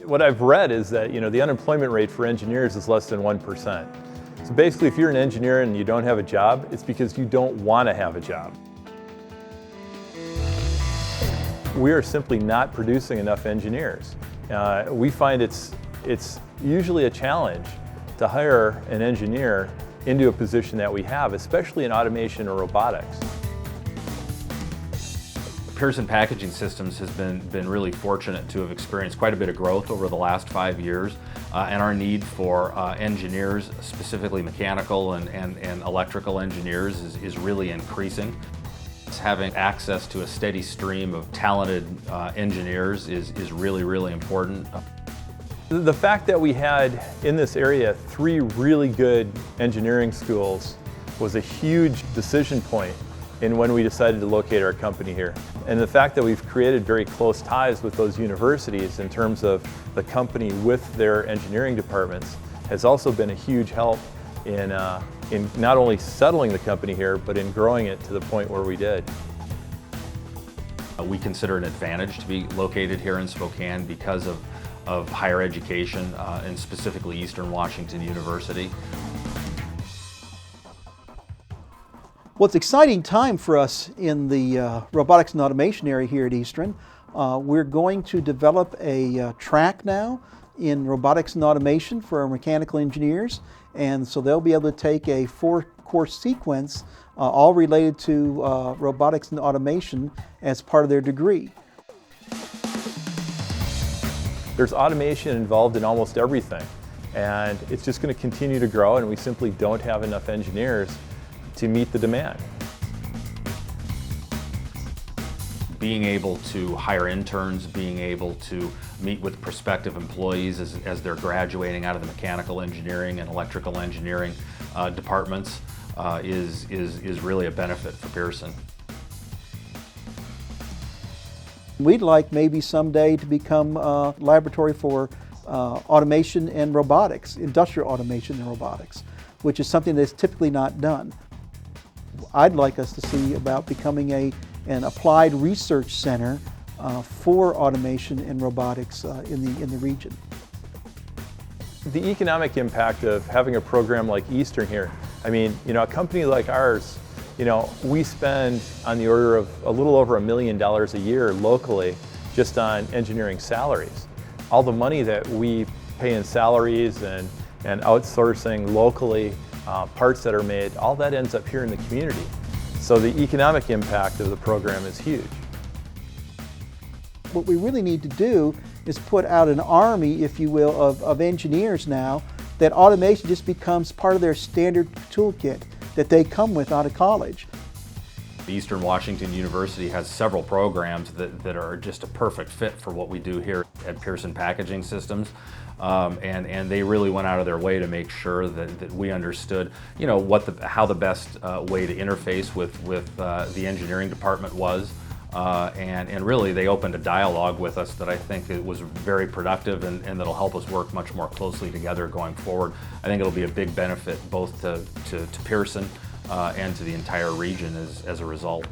What I've read is that, the unemployment rate for engineers is less than 1%. So basically, if you're an engineer and you don't have a job, it's because you don't want to have a job. We are simply not producing enough engineers. We find it's usually a challenge to hire an engineer into a position that we have, especially in automation or robotics. Pearson Packaging Systems has been really fortunate to have experienced quite a bit of growth over the last 5 years, and our need for engineers, specifically mechanical and electrical engineers, is really increasing. Having access to a steady stream of talented engineers is really, really important. The fact that we had in this area 3 really good engineering schools was a huge decision point in when we decided to locate our company here. And the fact that we've created very close ties with those universities in terms of the company with their engineering departments has also been a huge help in not only settling the company here, but in growing it to the point where we did. We consider it an advantage to be located here in Spokane because of higher education, and specifically Eastern Washington University. Well, it's an exciting time for us in the robotics and automation area here at Eastern. We're going to develop a track now in robotics and automation for our mechanical engineers, and so they'll be able to take a 4-course sequence all related to robotics and automation as part of their degree. There's automation involved in almost everything, and it's just going to continue to grow, and we simply don't have enough engineers to meet the demand. Being able to hire interns, being able to meet with prospective employees as they're graduating out of the mechanical engineering and electrical engineering departments is really a benefit for Pearson. We'd like maybe someday to become a laboratory for automation and robotics, industrial automation and robotics, which is something that's typically not done. I'd like us to see about becoming an applied research center for automation and robotics in the region. The economic impact of having a program like Eastern here, I mean, a company like ours, we spend on the order of a little over $1 million a year locally just on engineering salaries. All the money that we pay in salaries and outsourcing locally, parts that are made, all that ends up here in the community. So the economic impact of the program is huge. What we really need to do is put out an army, if you will, of engineers now, that automation just becomes part of their standard toolkit that they come with out of college. Eastern Washington University has several programs that are just a perfect fit for what we do here at Pearson Packaging Systems. And they really went out of their way to make sure that we understood, how the best way to interface with the engineering department was. And really they opened a dialogue with us that I think it was very productive and that'll help us work much more closely together going forward. I think it'll be a big benefit both to Pearson and to the entire region as a result.